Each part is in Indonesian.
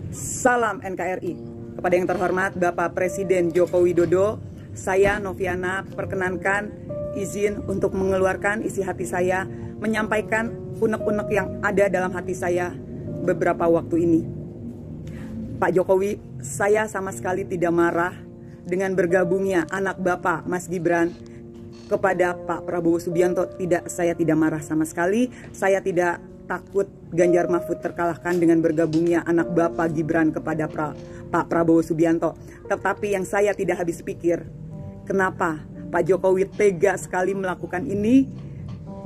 Salam NKRI. Kepada yang terhormat Bapak Presiden Joko Widodo, saya Noviana perkenankan izin untuk mengeluarkan isi hati saya, menyampaikan unek-unek yang ada dalam hati saya beberapa waktu ini. Pak Jokowi, saya sama sekali tidak marah dengan bergabungnya anak Bapak Mas Gibran kepada Pak Prabowo Subianto. Tidak, saya tidak marah sama sekali. Saya tidak takut Ganjar Mahfud terkalahkan dengan bergabungnya anak Bapak Gibran kepada Pak Prabowo Subianto. Tetapi yang saya tidak habis pikir, kenapa Pak Jokowi tega sekali melakukan ini?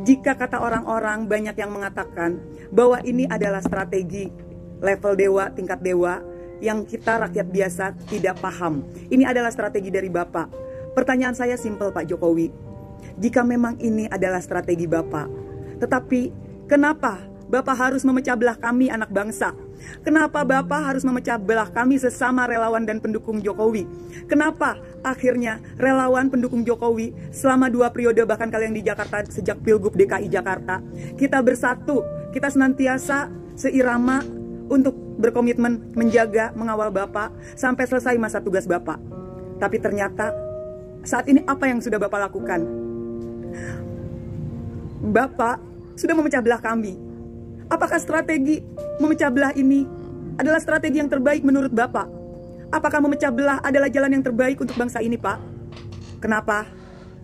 Jika kata orang-orang banyak yang mengatakan bahwa ini adalah strategi level dewa, tingkat dewa, yang kita rakyat biasa tidak paham. Ini adalah strategi dari Bapak. Pertanyaan saya simpel, Pak Jokowi. Jika memang ini adalah strategi Bapak, tetapi kenapa Bapak harus memecah belah kami anak bangsa? Kenapa Bapak harus memecah belah kami sesama relawan dan pendukung Jokowi? Kenapa akhirnya relawan pendukung Jokowi selama 2 periode, bahkan kalian di Jakarta sejak Pilgub DKI Jakarta, kita bersatu, kita senantiasa seirama untuk berkomitmen menjaga, mengawal Bapak sampai selesai masa tugas Bapak. Tapi ternyata saat ini apa yang sudah Bapak lakukan? Bapak sudah memecah belah kami. Apakah strategi memecah belah ini adalah strategi yang terbaik menurut Bapak? Apakah memecah belah adalah jalan yang terbaik untuk bangsa ini, Pak? Kenapa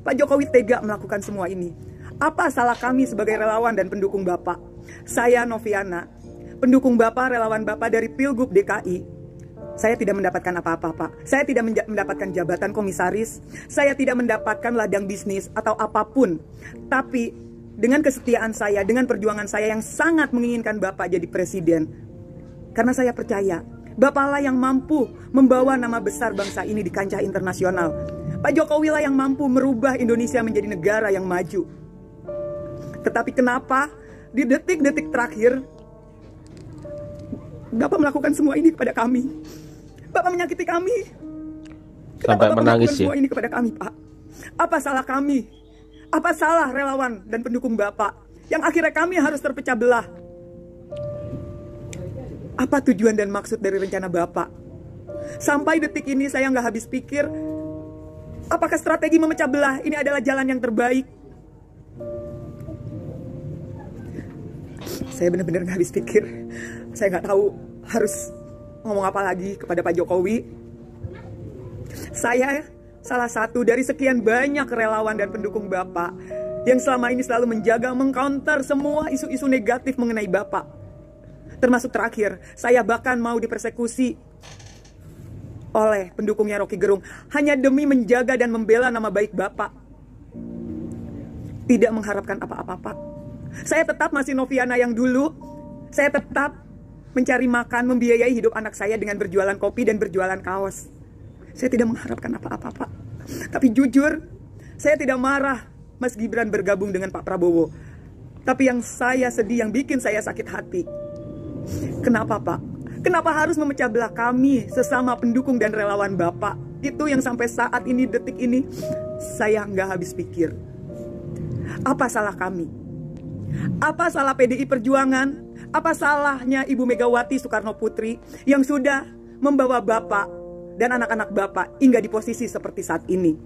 Pak Jokowi tega melakukan semua ini? Apa salah kami sebagai relawan dan pendukung Bapak? Saya Noviana, pendukung Bapak, relawan Bapak dari Pilgub DKI. Saya tidak mendapatkan apa-apa, Pak. Saya tidak mendapatkan jabatan komisaris. Saya tidak mendapatkan ladang bisnis atau apapun. Tapi dengan kesetiaan saya, dengan perjuangan saya yang sangat menginginkan Bapak jadi presiden. Karena saya percaya, Bapaklah yang mampu membawa nama besar bangsa ini di kancah internasional. Pak Jokowi lah yang mampu merubah Indonesia menjadi negara yang maju. Tetapi kenapa di detik-detik terakhir Bapak melakukan semua ini kepada kami? Bapak menyakiti kami. Sampai menangis ya. Semua ini kepada kami, Pak. Apa salah kami? Apa salah relawan dan pendukung Bapak yang akhirnya kami harus terpecah belah? Apa tujuan dan maksud dari rencana Bapak? Sampai detik ini saya nggak habis pikir, apakah strategi memecah belah ini adalah jalan yang terbaik? Saya benar-benar nggak habis pikir. Saya nggak tahu harus ngomong apa lagi kepada Pak Jokowi. Saya salah satu dari sekian banyak relawan dan pendukung Bapak yang selama ini selalu menjaga, mengcounter semua isu-isu negatif mengenai Bapak. Termasuk terakhir, saya bahkan mau dipersekusi oleh pendukungnya Rocky Gerung hanya demi menjaga dan membela nama baik Bapak. Tidak mengharapkan apa-apa, Pak. Saya tetap masih Noviana yang dulu. Saya tetap mencari makan, membiayai hidup anak saya dengan berjualan kopi dan berjualan kaos. Saya tidak mengharapkan apa-apa, Pak. Tapi jujur, saya tidak marah Mas Gibran bergabung dengan Pak Prabowo. Tapi yang saya sedih, yang bikin saya sakit hati, kenapa, Pak? Kenapa harus memecah belah kami sesama pendukung dan relawan Bapak? Itu yang sampai saat ini, detik ini, saya nggak habis pikir. Apa salah kami? Apa salah PDI Perjuangan? Apa salahnya Ibu Megawati Soekarno Putri yang sudah membawa Bapak dan anak-anak Bapak hingga di posisi seperti saat ini?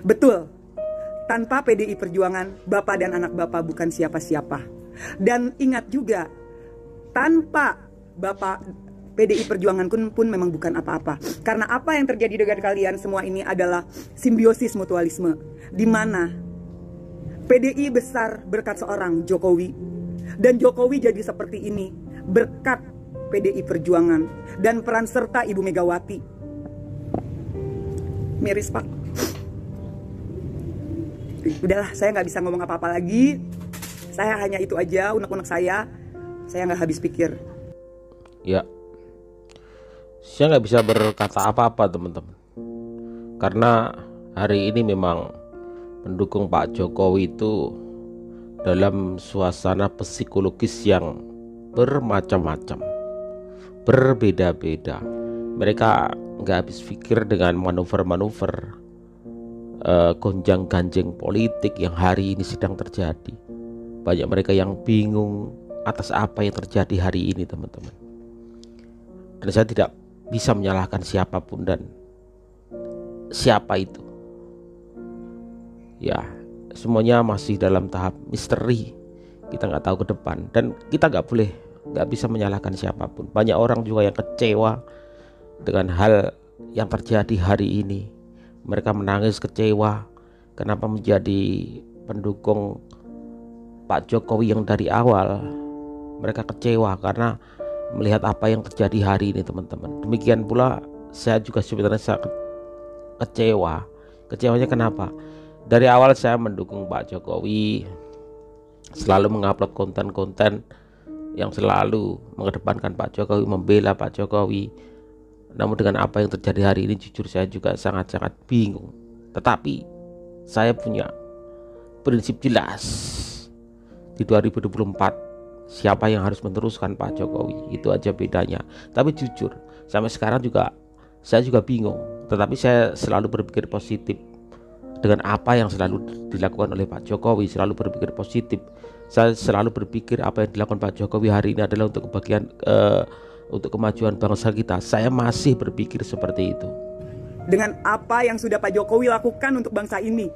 Betul, tanpa PDI Perjuangan, Bapak dan anak Bapak bukan siapa-siapa. Dan ingat juga, tanpa Bapak, PDI Perjuangan pun memang bukan apa-apa. Karena apa yang terjadi dengan kalian semua ini adalah simbiosis mutualisme, di mana PDI besar berkat seorang Jokowi, dan Jokowi jadi seperti ini berkat PDI Perjuangan dan peran serta Ibu Megawati. Miris, Pak. Udahlah, saya nggak bisa ngomong apa-apa lagi. Saya hanya itu aja, unek-unek saya. Saya nggak habis pikir. Ya, saya nggak bisa berkata apa-apa, teman-teman. Karena hari ini memang pendukung Pak Jokowi itu dalam suasana psikologis yang bermacam-macam, berbeda-beda. Mereka nggak habis pikir dengan manuver-manuver gonjang-ganjing politik yang hari ini sedang terjadi. Banyak mereka yang bingung atas apa yang terjadi hari ini, teman-teman. Dan saya tidak bisa menyalahkan siapapun dan siapa itu. Ya, semuanya masih dalam tahap misteri. Kita nggak tahu ke depan, dan kita nggak bisa menyalahkan siapapun. Banyak orang juga yang kecewa dengan hal yang terjadi hari ini. Mereka menangis kecewa kenapa menjadi pendukung Pak Jokowi yang dari awal. Mereka kecewa karena melihat apa yang terjadi hari ini, teman-teman. Demikian pula saya juga sebenarnya sangat kecewa. Kecewanya kenapa? Dari awal saya mendukung Pak Jokowi, selalu mengupload konten-konten yang selalu mengedepankan Pak Jokowi, membela Pak Jokowi. Namun dengan apa yang terjadi hari ini, jujur saya juga sangat-sangat bingung. Tetapi saya punya prinsip jelas. Di 2024 siapa yang harus meneruskan Pak Jokowi, itu aja bedanya. Tapi jujur, sampai sekarang saya juga bingung. Tetapi saya selalu berpikir positif dengan apa yang selalu dilakukan oleh Pak Jokowi. Selalu berpikir positif. Saya selalu berpikir apa yang dilakukan Pak Jokowi hari ini adalah untuk kebahagiaan, untuk kemajuan bangsa kita. Saya masih berpikir seperti itu. Dengan apa yang sudah Pak Jokowi lakukan untuk bangsa ini,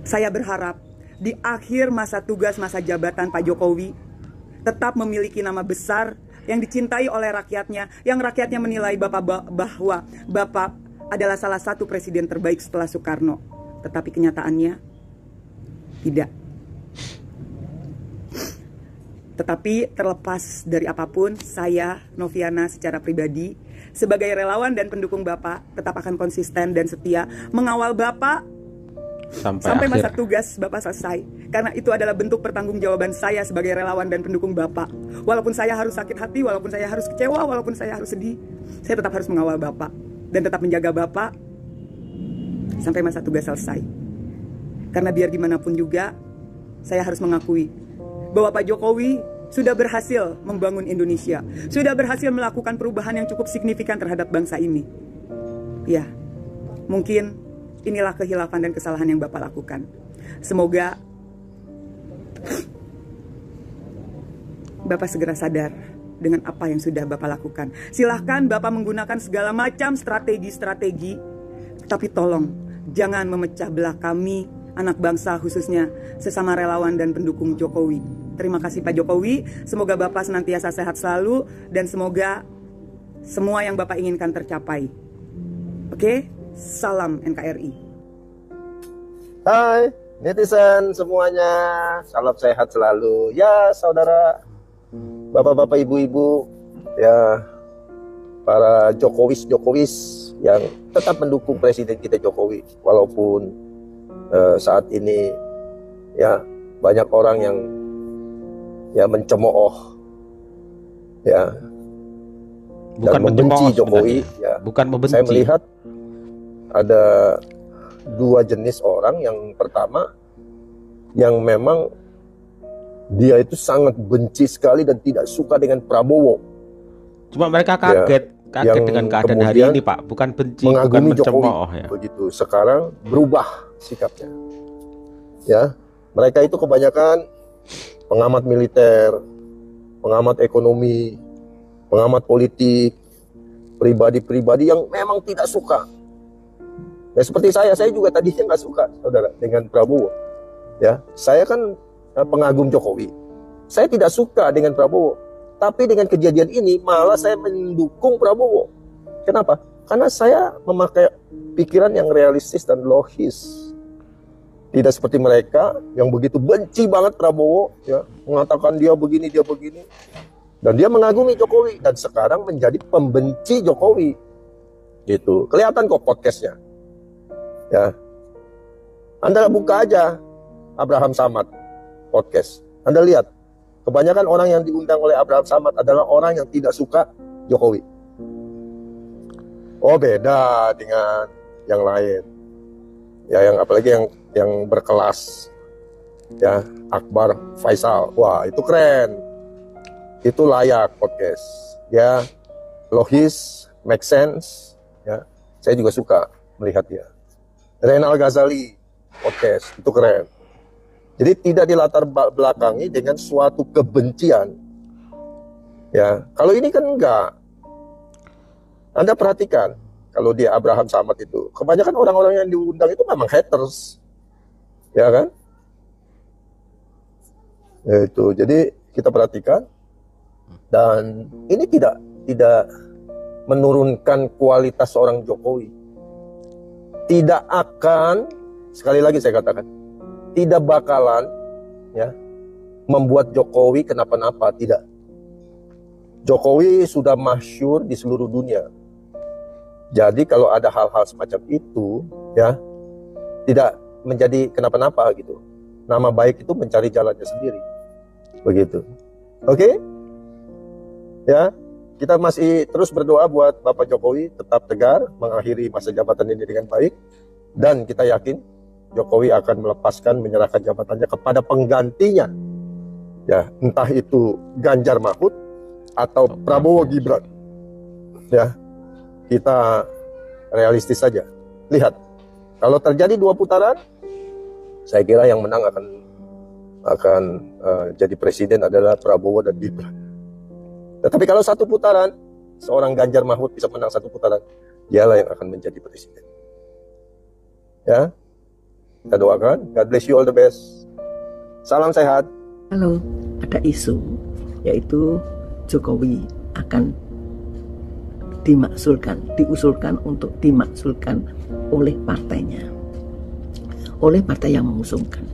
saya berharap di akhir masa tugas, masa jabatan Pak Jokowi tetap memiliki nama besar yang dicintai oleh rakyatnya, yang rakyatnya menilai bahwa Bapak adalah salah satu presiden terbaik setelah Soekarno. Tetapi kenyataannya tidak. Tetapi terlepas dari apapun, saya, Noviana, secara pribadi sebagai relawan dan pendukung Bapak tetap akan konsisten dan setia mengawal Bapak sampai masa tugas Bapak selesai. Karena itu adalah bentuk pertanggungjawaban saya sebagai relawan dan pendukung Bapak. Walaupun saya harus sakit hati, walaupun saya harus kecewa, walaupun saya harus sedih, saya tetap harus mengawal Bapak dan tetap menjaga Bapak sampai masa tugas selesai. Karena biar gimana pun juga, saya harus mengakui bahwa Pak Jokowi sudah berhasil membangun Indonesia, sudah berhasil melakukan perubahan yang cukup signifikan terhadap bangsa ini. Ya, mungkin inilah kehilafan dan kesalahan yang Bapak lakukan. Semoga Bapak segera sadar dengan apa yang sudah Bapak lakukan. Silahkan Bapak menggunakan segala macam strategi-strategi, tapi tolong jangan memecah belah kami, anak bangsa, khususnya sesama relawan dan pendukung Jokowi. Terima kasih Pak Jokowi. Semoga Bapak senantiasa sehat selalu dan semoga semua yang Bapak inginkan tercapai. Oke? Salam NKRI. Hai netizen semuanya, salam sehat selalu. Ya saudara, bapak-bapak, ibu-ibu, ya para Jokowis yang tetap mendukung Presiden kita Jokowi. Walaupun saat ini ya banyak orang yang ya mencemooh ya, bukan dan membenci Jokowi ya. Bukan membenci. Saya melihat ada dua jenis orang. Yang pertama, yang memang dia itu sangat benci sekali dan tidak suka dengan Prabowo. Cuma mereka kaget dengan keadaan hari ini, Pak. Bukan benci, bukan mencemooh ya. Begitu. Sekarang berubah sikapnya. Ya, mereka itu kebanyakan pengamat militer, pengamat ekonomi, pengamat politik, pribadi-pribadi yang memang tidak suka. Ya seperti saya juga tadinya nggak suka, saudara, dengan Prabowo. Ya, saya kan pengagum Jokowi. Saya tidak suka dengan Prabowo, tapi dengan kejadian ini malah saya mendukung Prabowo. Kenapa? Karena saya memakai pikiran yang realistis dan logis. Tidak seperti mereka yang begitu benci banget Prabowo, ya, mengatakan dia begini, dan dia mengagumi Jokowi dan sekarang menjadi pembenci Jokowi. Gitu. Kelihatan kok podcastnya. Ya, Anda buka aja Abraham Samad podcast. Anda lihat, kebanyakan orang yang diundang oleh Abraham Samad adalah orang yang tidak suka Jokowi. Oh, beda dengan yang lain. Ya, yang apalagi yang berkelas. Ya, Akbar Faisal. Wah, itu keren. Itu layak podcast. Ya, logis, make sense. Ya, saya juga suka melihat dia. Renal Ghazali podcast itu keren. Jadi tidak dilatar belakangi dengan suatu kebencian. Ya, kalau ini kan enggak. Anda perhatikan, kalau di Abraham Samad itu, kebanyakan orang-orang yang diundang itu memang haters. Ya kan? Itu. Jadi kita perhatikan, dan ini tidak menurunkan kualitas seorang Jokowi. Tidak akan, sekali lagi saya katakan, tidak bakalan ya membuat Jokowi kenapa-napa, tidak. Jokowi sudah masyhur di seluruh dunia. Jadi kalau ada hal-hal semacam itu, ya tidak menjadi kenapa-napa gitu. Nama baik itu mencari jalannya sendiri, begitu. Oke? Ya, kita masih terus berdoa buat Bapak Jokowi tetap tegar, mengakhiri masa jabatan ini dengan baik, dan kita yakin Jokowi akan melepaskan, menyerahkan jabatannya kepada penggantinya. Ya, entah itu Ganjar Mahfud atau Prabowo Gibran. Ya, kita realistis saja. Lihat, kalau terjadi 2 putaran, saya kira yang menang akan jadi presiden adalah Prabowo dan Gibran. Tetapi kalau 1 putaran, seorang Ganjar Mahfud bisa menang 1 putaran, dialah yang akan menjadi presiden. Ya, kita doakan. God bless you, all the best. Salam sehat. Kalau ada isu yaitu Jokowi akan diusulkan untuk dimaksulkan oleh partainya, oleh partai yang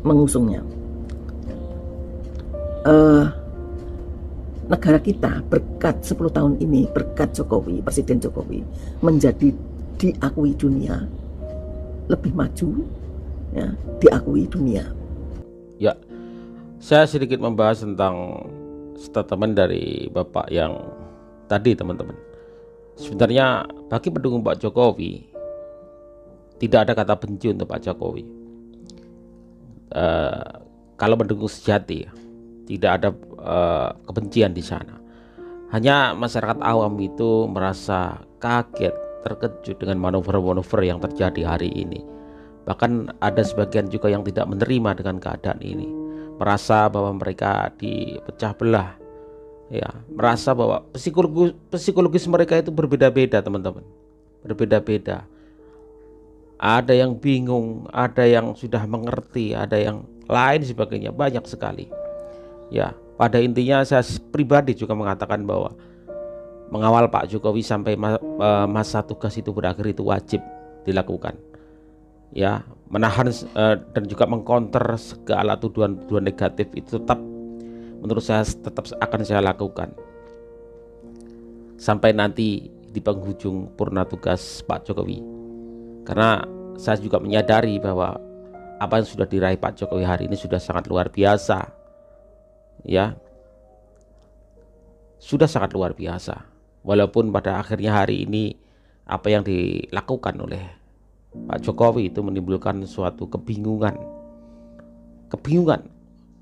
mengusungnya. Negara kita berkat 10 tahun ini, berkat Jokowi, Presiden Jokowi, menjadi diakui dunia, lebih maju, ya, diakui dunia. Ya, saya sedikit membahas tentang statement dari Bapak yang tadi, teman-teman. Sebenarnya bagi pendukung Pak Jokowi tidak ada kata benci untuk Pak Jokowi. Kalau pendukung sejati, tidak ada kebencian di sana. Hanya masyarakat awam itu merasa kaget, terkejut dengan manuver-manuver yang terjadi hari ini. Bahkan ada sebagian juga yang tidak menerima dengan keadaan ini, merasa bahwa mereka dipecah belah, ya, merasa bahwa psikologis mereka itu berbeda-beda, teman-teman, berbeda-beda. Ada yang bingung, ada yang sudah mengerti, ada yang lain sebagainya, banyak sekali. Ya, pada intinya saya pribadi juga mengatakan bahwa mengawal Pak Jokowi sampai masa tugas itu berakhir itu wajib dilakukan. Ya, menahan dan juga mengcounter segala tuduhan negatif itu tetap, menurut saya, tetap akan saya lakukan sampai nanti di penghujung purna tugas Pak Jokowi. Karena saya juga menyadari bahwa apa yang sudah diraih Pak Jokowi hari ini sudah sangat luar biasa. Ya, sudah sangat luar biasa. Walaupun pada akhirnya hari ini apa yang dilakukan oleh Pak Jokowi itu menimbulkan suatu kebingungan,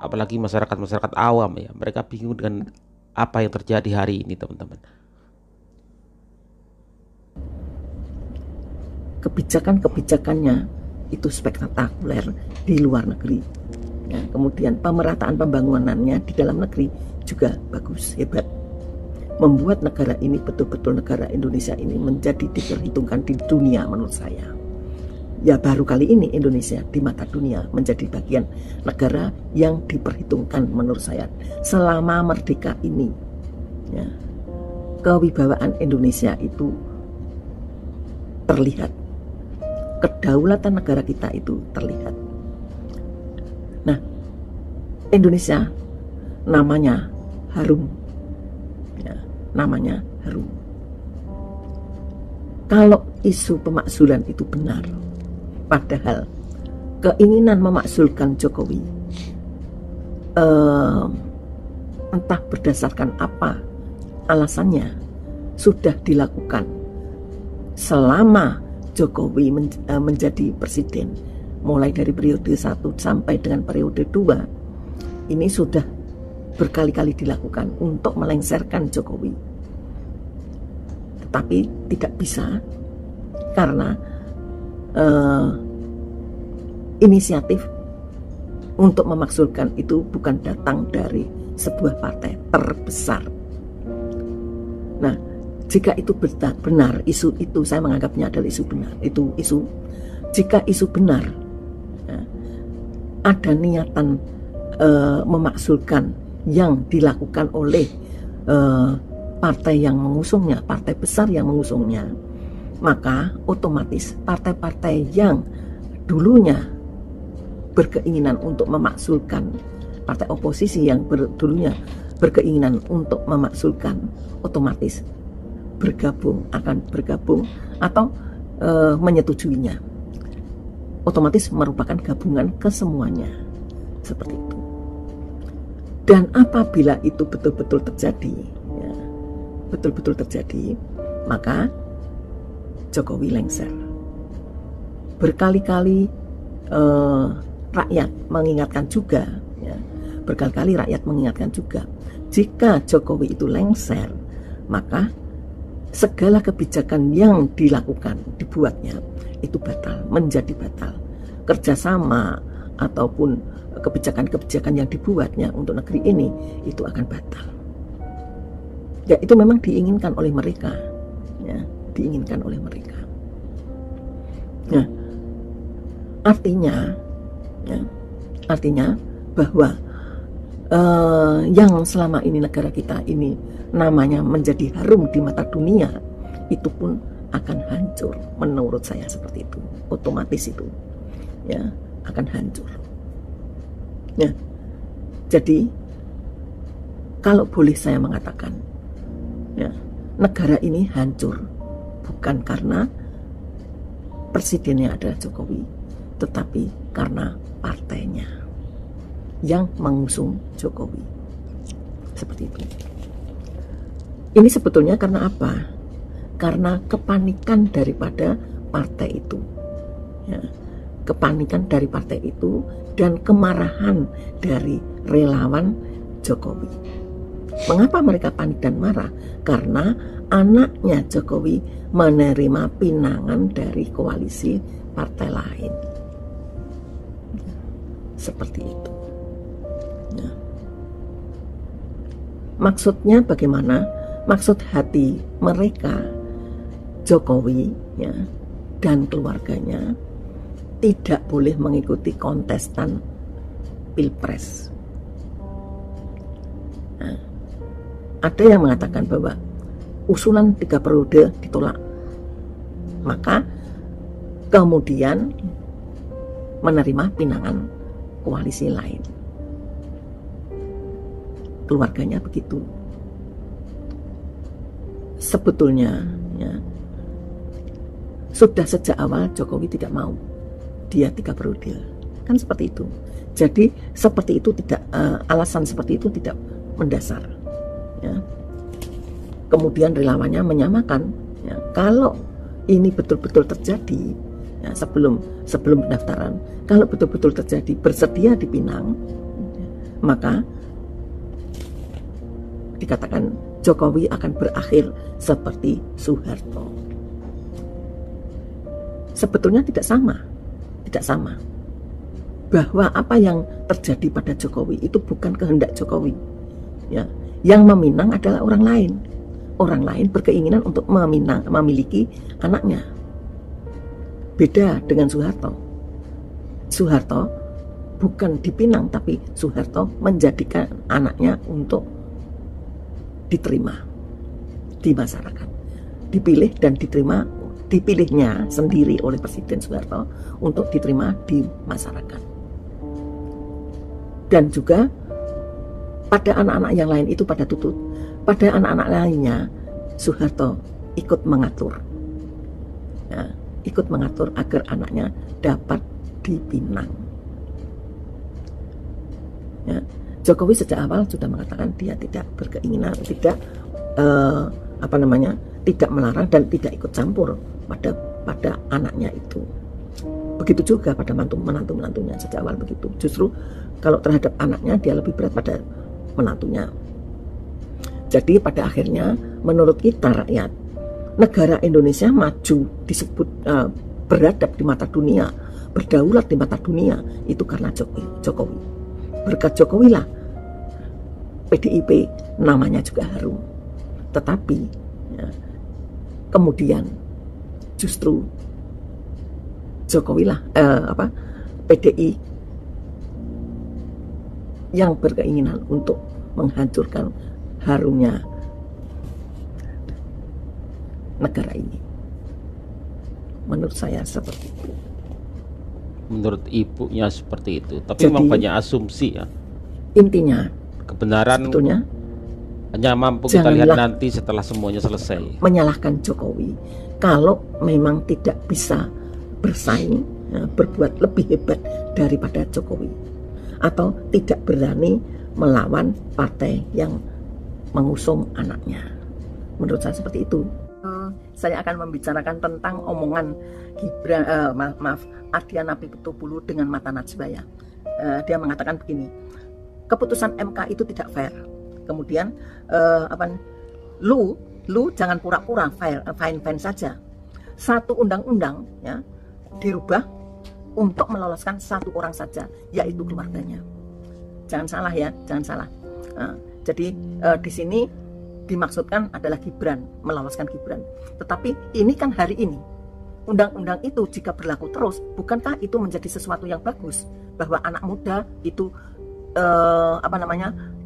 apalagi masyarakat awam, ya, mereka bingung dengan apa yang terjadi hari ini, teman-teman. Kebijakannya itu spektakuler di luar negeri, ya, kemudian pemerataan pembangunannya di dalam negeri juga bagus, hebat, membuat negara ini, betul-betul negara Indonesia ini menjadi diperhitungkan di dunia. Menurut saya, ya, baru kali ini Indonesia di mata dunia menjadi bagian negara yang diperhitungkan. Menurut saya, selama merdeka ini, ya, kewibawaan Indonesia itu terlihat, kedaulatan negara kita itu terlihat. Nah, Indonesia namanya harum, ya, namanya harum. Kalau isu pemakzulan itu benar, padahal keinginan memakzulkan Jokowi entah berdasarkan apa alasannya sudah dilakukan selama Jokowi menjadi presiden, mulai dari periode 1 sampai dengan periode 2. Ini sudah berkali-kali dilakukan untuk melengsarkan Jokowi, tetapi tidak bisa karena inisiatif untuk memakzulkan itu bukan datang dari sebuah partai terbesar. Nah, jika itu benar, isu itu saya menganggapnya adalah isu benar. Jika isu benar, ya, ada niatan memakzulkan yang dilakukan oleh partai yang mengusungnya, partai besar yang mengusungnya, maka otomatis partai-partai yang dulunya berkeinginan untuk memakzulkan, partai oposisi yang dulunya berkeinginan untuk memakzulkan, otomatis akan bergabung atau menyetujuinya. Otomatis merupakan gabungan kesemuanya, seperti itu. Dan apabila itu betul-betul terjadi, ya, betul-betul terjadi, maka Jokowi lengser. Berkali-kali rakyat mengingatkan juga, ya, berkali-kali rakyat mengingatkan juga, jika Jokowi itu lengser, maka segala kebijakan yang dibuatnya itu batal, menjadi batal. Kerjasama ataupun kebijakan-kebijakan yang dibuatnya untuk negeri ini itu akan batal. Ya, itu memang diinginkan oleh mereka, ya, diinginkan oleh mereka. Nah, artinya bahwa yang selama ini negara kita ini namanya menjadi harum di mata dunia, itu pun akan hancur. Menurut saya seperti itu, otomatis itu, ya, akan hancur. Ya, jadi kalau boleh saya mengatakan, ya, negara ini hancur bukan karena presidennya adalah Jokowi, tetapi karena partainya yang mengusung Jokowi. Seperti itu. Ini sebetulnya karena apa? Karena kepanikan daripada partai itu, ya, kepanikan dari partai itu dan kemarahan dari relawan Jokowi. Mengapa mereka panik dan marah? Karena anaknya Jokowi menerima pinangan dari koalisi partai lain. Seperti itu. Ya. Maksudnya bagaimana? Maksud hati mereka, Jokowi, ya, dan keluarganya tidak boleh mengikuti kontestan pilpres. Nah, ada yang mengatakan bahwa usulan 3 periode ditolak, maka kemudian menerima pinangan koalisi lain. Keluarganya begitu. Sebetulnya, ya, sudah sejak awal Jokowi tidak mau dia 3 periode, kan seperti itu. Jadi seperti itu tidak, alasan seperti itu tidak mendasar, ya. Kemudian relawannya menyamakan, ya, kalau ini betul-betul terjadi, ya, sebelum pendaftaran, kalau betul-betul terjadi bersedia dipinang, maka dikatakan Jokowi akan berakhir seperti Soeharto. Sebetulnya tidak sama. Bahwa apa yang terjadi pada Jokowi itu bukan kehendak Jokowi, ya. Yang meminang adalah orang lain. Orang lain berkeinginan untuk memiliki anaknya. Beda dengan Soeharto. Soeharto bukan dipinang, tapi Soeharto menjadikan anaknya untuk diterima di masyarakat, dipilih dan dipilihnya sendiri oleh Presiden Soeharto untuk diterima di masyarakat. Dan juga pada anak-anak yang lain itu pada Tutut, pada anak-anak lainnya Soeharto ikut mengatur, ya, ikut mengatur agar anaknya dapat dipinang, ya. Jokowi sejak awal sudah mengatakan dia tidak berkeinginan, tidak tidak melarang dan tidak ikut campur pada anaknya itu. Begitu juga pada menantunya sejak awal begitu. Justru kalau terhadap anaknya dia lebih berat pada menantunya. Jadi pada akhirnya menurut kita rakyat, negara Indonesia maju disebut beradab di mata dunia, berdaulat di mata dunia, itu karena Jokowi. Berkat Jokowi lah PDIP namanya juga harum. Tetapi, ya, kemudian justru Jokowi lah PDI yang berkeinginan untuk menghancurkan harumnya negara ini. Menurut saya seperti itu. Menurut ibunya seperti itu. Tapi Jadi, memang banyak asumsi ya. Intinya Kebenaran sebetulnya hanya mampu kita lihat janganlah nanti setelah semuanya selesai. menyalahkan Jokowi kalau memang tidak bisa bersaing, ya, berbuat lebih hebat daripada Jokowi, atau tidak berani melawan partai yang mengusung anaknya. Menurut saya seperti itu. Saya akan membicarakan tentang omongan Gibran, Adian Apitupulu dengan Mata Najwa ya. Dia mengatakan begini, keputusan MK itu tidak fair. Kemudian lu jangan pura-pura fine saja. Satu undang-undang ya dirubah untuk meloloskan satu orang saja, yaitu keluarganya. Jangan salah ya, jangan salah. Jadi di sini dimaksudkan adalah Gibran, meloloskan Gibran. Tetapi ini kan hari ini. Undang-undang itu jika berlaku terus, bukankah itu menjadi sesuatu yang bagus bahwa anak muda itu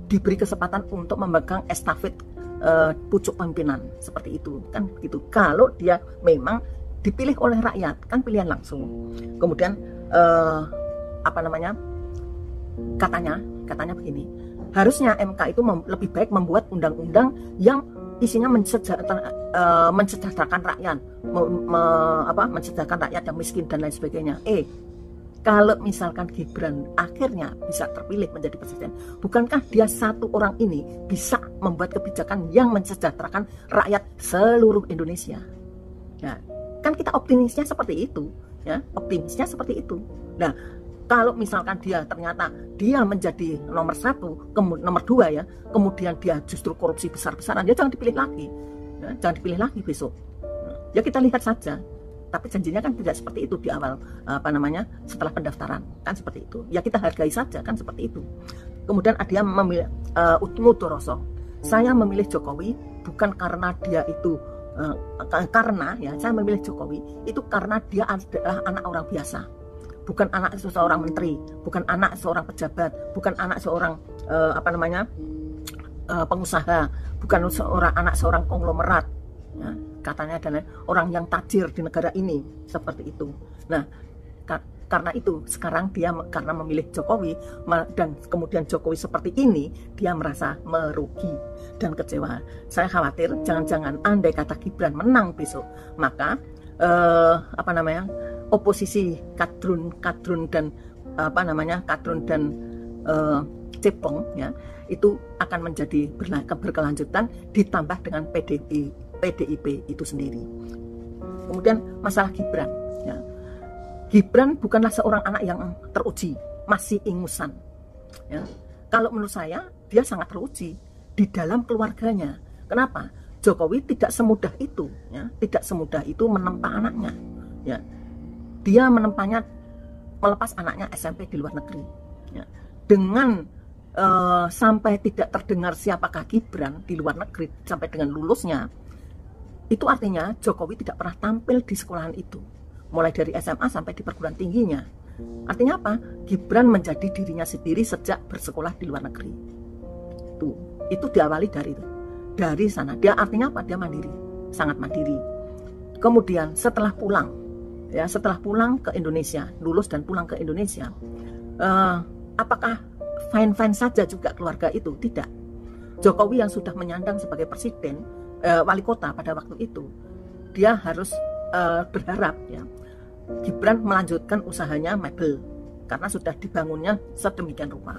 diberi kesempatan untuk memegang estafet pucuk pimpinan seperti itu kan begitu. Kalau dia memang dipilih oleh rakyat, kan pilihan langsung. Kemudian katanya begini, harusnya MK itu lebih baik membuat undang-undang yang isinya mensejahterakan rakyat, mensejahterakan rakyat yang miskin dan lain sebagainya. Kalau misalkan Gibran akhirnya bisa terpilih menjadi presiden, bukankah dia satu orang ini bisa membuat kebijakan yang mensejahterakan rakyat seluruh Indonesia? Ya, kan kita optimisnya seperti itu, ya, optimisnya seperti itu. Nah, kalau misalkan dia ternyata dia menjadi nomor 1, nomor 2 ya, kemudian dia justru korupsi besar-besaran, ya jangan dipilih lagi, ya, jangan dipilih lagi besok. Ya kita lihat saja. Tapi janjinya kan tidak seperti itu di awal setelah pendaftaran kan seperti itu. Ya kita hargai saja kan seperti itu. Kemudian dia memilih Utmudoroso. Saya memilih Jokowi bukan karena dia itu saya memilih Jokowi itu karena dia adalah anak orang biasa. Bukan anak seorang menteri, bukan anak seorang pejabat, bukan anak seorang pengusaha, bukan anak seorang konglomerat. Ya, katanya adalah orang yang tajir di negara ini seperti itu. Nah, karena itu sekarang dia karena memilih Jokowi dan kemudian Jokowi seperti ini, dia merasa merugi dan kecewa. Saya khawatir jangan-jangan andai kata Gibran menang besok, maka oposisi kadrun dan cepong ya itu akan menjadi berkelanjutan ditambah dengan PDIP itu sendiri. Kemudian masalah Gibran ya. Gibran bukanlah seorang anak yang teruji, masih ingusan ya. Kalau menurut saya dia sangat teruji di dalam keluarganya. Kenapa? Jokowi tidak semudah itu ya, tidak semudah itu menempa anaknya ya. Dia menempanya melepas anaknya SMP di luar negeri ya. Dengan sampai tidak terdengar siapakah Gibran di luar negeri sampai dengan lulusnya, itu artinya Jokowi tidak pernah tampil di sekolahan itu, mulai dari SMA sampai di perguruan tingginya. Artinya apa? Gibran menjadi dirinya sendiri sejak bersekolah di luar negeri. Itu diawali dari sana. Dia artinya apa? Dia mandiri, sangat mandiri. Kemudian setelah pulang ke Indonesia, lulus dan pulang ke Indonesia, apakah fine saja juga keluarga itu? Tidak. Jokowi yang sudah menyandang sebagai presiden, wali kota pada waktu itu, dia harus berharap ya Gibran melanjutkan usahanya mebel karena sudah dibangunnya sedemikian rupa.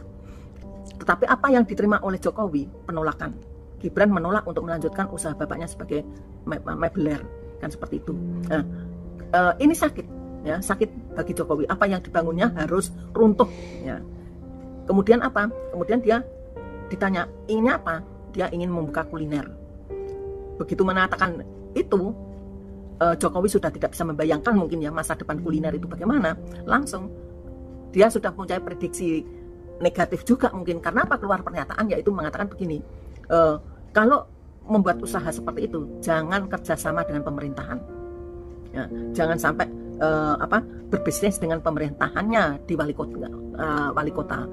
Tetapi apa yang diterima oleh Jokowi? Penolakan. Gibran menolak untuk melanjutkan usaha bapaknya sebagai mebeler, kan seperti itu. Nah, ini sakit ya, sakit bagi Jokowi. Apa yang dibangunnya harus runtuh ya. Kemudian apa? Kemudian dia ditanya, inginnya apa? Dia ingin membuka kuliner. Begitu mengatakan itu, Jokowi sudah tidak bisa membayangkan mungkin ya masa depan kuliner itu bagaimana. Langsung dia sudah mempunyai prediksi negatif juga mungkin. Karena apa? Keluar pernyataan yaitu mengatakan begini, kalau membuat usaha seperti itu, jangan kerjasama dengan pemerintahan. Ya, jangan sampai berbisnis dengan pemerintahannya di wali kota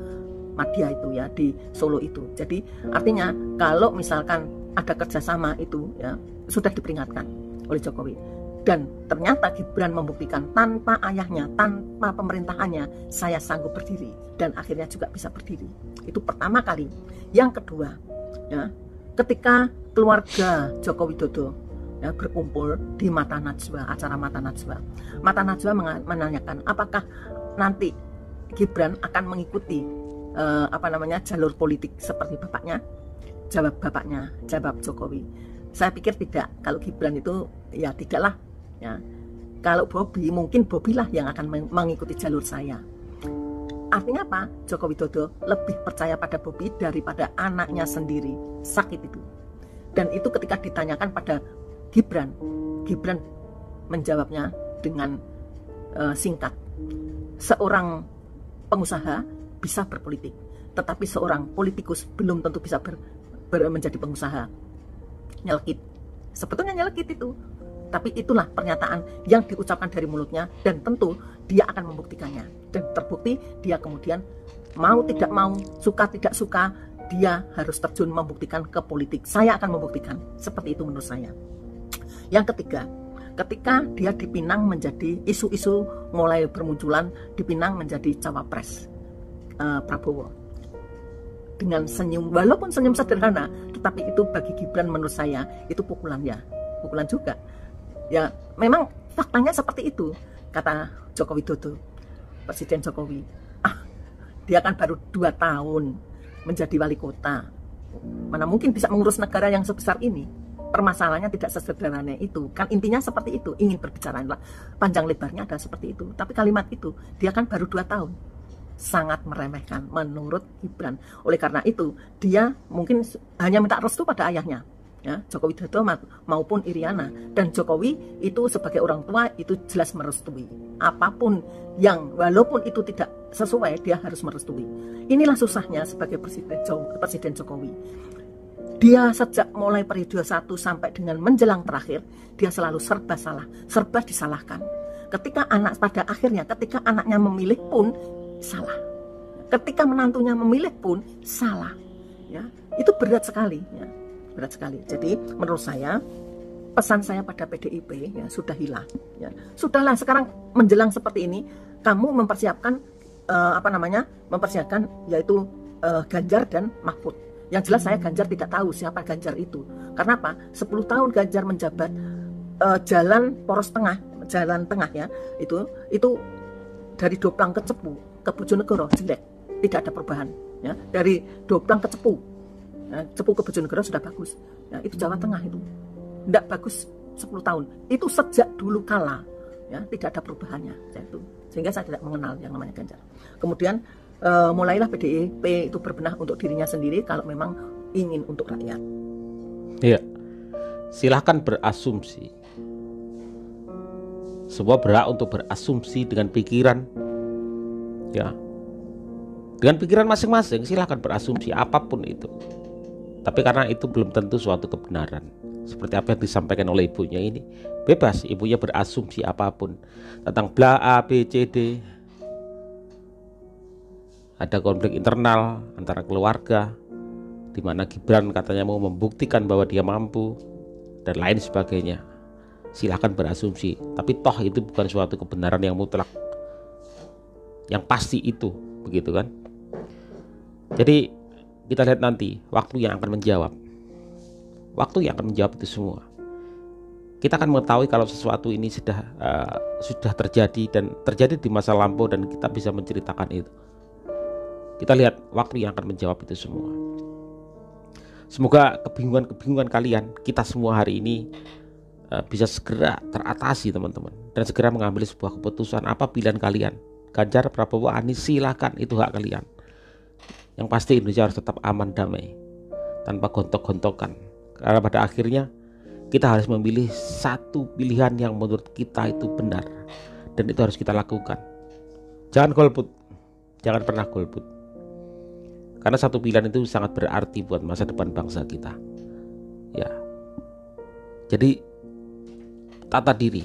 Madya itu ya, di Solo itu. Jadi artinya kalau misalkan ada kerjasama itu ya sudah diperingatkan oleh Jokowi, dan ternyata Gibran membuktikan tanpa ayahnya, tanpa pemerintahannya, saya sanggup berdiri, dan akhirnya juga bisa berdiri. Itu pertama kali. Yang kedua ya, ketika keluarga Joko Widodo ya berkumpul di Mata Najwa, acara Mata Najwa. Mata Najwa menanyakan apakah nanti Gibran akan mengikuti jalur politik seperti bapaknya. Jawab Jokowi, saya pikir tidak. Kalau Gibran itu ya tidaklah ya. Kalau Bobi, mungkin Bobi lah yang akan mengikuti jalur saya. Artinya apa? Joko Widodo lebih percaya pada Bobi daripada anaknya sendiri sakit itu. Dan itu ketika ditanyakan pada Gibran menjawabnya dengan singkat. Seorang pengusaha bisa berpolitik, tetapi seorang politikus belum tentu bisa menjadi pengusaha. Nyelekit, sebetulnya nyelekit itu, tapi itulah pernyataan yang diucapkan dari mulutnya, dan tentu dia akan membuktikannya. Dan terbukti dia kemudian mau tidak mau, suka tidak suka, dia harus terjun membuktikan ke politik. Saya akan membuktikan, seperti itu menurut saya. Yang ketiga, ketika dia dipinang menjadi, isu-isu mulai bermunculan, dipinang menjadi cawapres Prabowo. Dengan senyum, walaupun senyum sederhana, tetapi itu bagi Gibran menurut saya itu pukulan juga. Ya memang faktanya seperti itu, kata Joko Widodo, Presiden Jokowi. Dia kan baru 2 tahun menjadi wali kota, mana mungkin bisa mengurus negara yang sebesar ini. Permasalahannya tidak sesederhana itu, kan intinya seperti itu, ingin berbicara panjang lebarnya adalah seperti itu. Tapi kalimat itu, dia kan baru 2 tahun, sangat meremehkan menurut Gibran. Oleh karena itu dia mungkin hanya minta restu pada ayahnya ya, Joko Widodo maupun Iriana, dan Jokowi itu sebagai orang tua itu jelas merestui apapun yang walaupun itu tidak sesuai, dia harus merestui. Inilah susahnya sebagai Presiden Jokowi. Dia sejak mulai periode 1 sampai dengan menjelang terakhir, dia selalu serba salah, serba disalahkan. Ketika ketika anaknya memilih pun salah, ketika menantunya memilih pun salah ya. Itu berat sekali ya, berat sekali. Jadi menurut saya, pesan saya pada PDIP ya sudah hilang ya. Sudahlah, sekarang menjelang seperti ini kamu mempersiapkan mempersiapkan yaitu Ganjar dan Mahfud. Yang jelas saya Ganjar tidak tahu siapa Ganjar itu. Karena apa? 10 tahun Ganjar menjabat, jalan poros tengah, jalan tengah ya, itu dari Doplang ke Cepu ke Bojonegoro jelek, tidak ada perubahan ya. Dari Doplang ke Cepu ya, Cepu ke Bojonegoro sudah bagus ya. Itu Jawa Tengah itu tidak bagus 10 tahun. Itu sejak dulu kala ya, tidak ada perubahannya ya, itu. Sehingga saya tidak mengenal yang namanya Ganjar. Kemudian mulailah PDIP itu berbenah untuk dirinya sendiri kalau memang ingin untuk rakyat. Iya, silahkan berasumsi. Semua berhak untuk berasumsi dengan pikiran, ya, dengan pikiran masing-masing. Silahkan berasumsi apapun itu. Tapi karena itu belum tentu suatu kebenaran. Seperti apa yang disampaikan oleh ibunya ini, bebas ibunya berasumsi apapun tentang bla A B C D. Ada konflik internal antara keluarga, di mana Gibran katanya mau membuktikan bahwa dia mampu dan lain sebagainya. Silahkan berasumsi, tapi toh itu bukan suatu kebenaran yang mutlak, yang pasti itu, begitu kan? Jadi kita lihat nanti waktu yang akan menjawab. Waktu yang akan menjawab itu semua. Kita akan mengetahui kalau sesuatu ini sudah terjadi dan terjadi di masa lampau, dan kita bisa menceritakan itu. Kita lihat waktu yang akan menjawab itu semua. Semoga kebingungan kalian, kita semua hari ini bisa segera teratasi teman-teman, dan segera mengambil sebuah keputusan. Apa pilihan kalian? Ganjar, Prabowo, Anies, silakan, itu hak kalian. Yang pasti Indonesia harus tetap aman, damai, tanpa gontok-gontokan. Karena pada akhirnya kita harus memilih satu pilihan yang menurut kita itu benar, dan itu harus kita lakukan. Jangan golput, jangan pernah golput, karena satu pilihan itu sangat berarti buat masa depan bangsa kita. Ya, Jadi tata diri,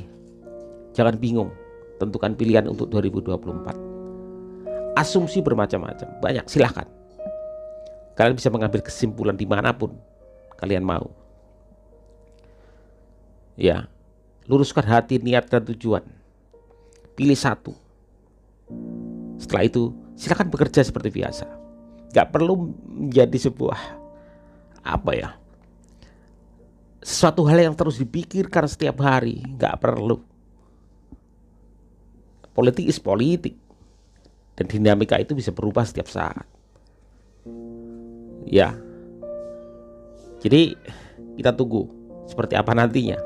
jangan bingung, tentukan pilihan untuk 2024. Asumsi bermacam-macam, banyak, silahkan. Kalian bisa mengambil kesimpulan dimanapun kalian mau. Ya, luruskan hati, niat, dan tujuan. Pilih satu. Setelah itu silakan bekerja seperti biasa. Gak perlu menjadi sebuah sesuatu hal yang terus dipikirkan setiap hari. Gak perlu. Politik is politik, dan dinamika itu bisa berubah setiap saat. Ya, jadi kita tunggu seperti apa nantinya.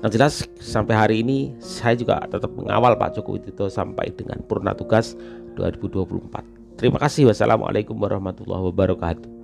Yang jelas sampai hari ini saya juga tetap mengawal Pak Joko Widodo sampai dengan purna tugas 2024. Terima kasih. Wassalamualaikum warahmatullahi wabarakatuh.